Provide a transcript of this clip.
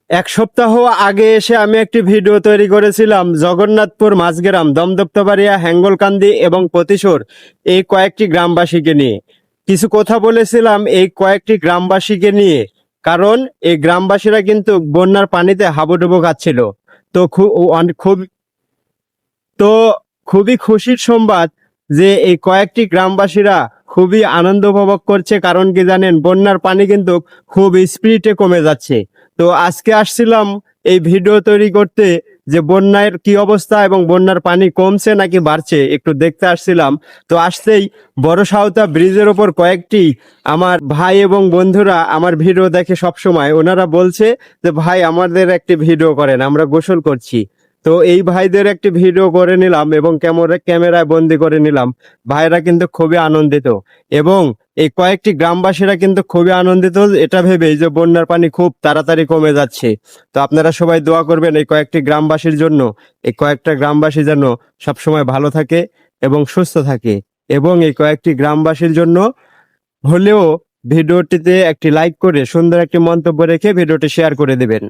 এক সপ্তাহ আগে এসে আমি একটি ভিডিও তৈরি করেছিলাম জগন্নাথপুর মাঝগ্রাম দমদপ্তবাড়িয়া হেঙ্গলকান্দি এবং পতিশোর এই কয়েকটি গ্রামবাসীকে নিয়ে কিছু কথা বলেছিলাম এই কয়েকটি গ্রামবাসীকে নিয়ে। কারণ এই গ্রামবাসীরা কিন্তু বন্যার পানিতে হাবুডুবু খাচ্ছিল। তো খুব তো খুবই খুশির সংবাদ যে এই কয়েকটি গ্রামবাসীরা খুবই আনন্দ উপভোগ করছে। কারণ কি জানেন, বন্যার পানি কিন্তু খুব স্পিডে কমে যাচ্ছে। তো আজকে আসছিলাম এই ভিডিও তৈরি করতে যে বন্যার কি অবস্থা এবং বন্যার পানি কমছে নাকি বাড়ছে একটু দেখতে আসছিলাম। তো আসতেই বড় সাউতা ব্রিজের ওপর কয়েকটি আমার ভাই এবং বন্ধুরা আমার ভিডিও দেখে সব সময়, ওনারা বলছে যে ভাই আমাদের একটি ভিডিও করেন, আমরা গোসল করছি। তো এই ভাইদের একটি ভিডিও করে নিলাম এবং ক্যামেরায় বন্দি করে নিলাম। ভাইরা কিন্তু খুবই আনন্দিত এবং এই কয়েকটি গ্রামবাসীরা কিন্তু খুবই আনন্দিত এটা ভেবেই যে বন্যার পানি খুব তাড়াতাড়ি কমে যাচ্ছে। তো আপনারা সবাই দোয়া করবেন এই কয়েকটি গ্রামবাসীর জন্য, এই কয়েকটা গ্রামবাসী যেন সবসময় ভালো থাকে এবং সুস্থ থাকে। এবং এই কয়েকটি গ্রামবাসীর জন্য হলেও ভিডিওটিতে একটি লাইক করে সুন্দর একটি মন্তব্য রেখে ভিডিওটি শেয়ার করে দেবেন।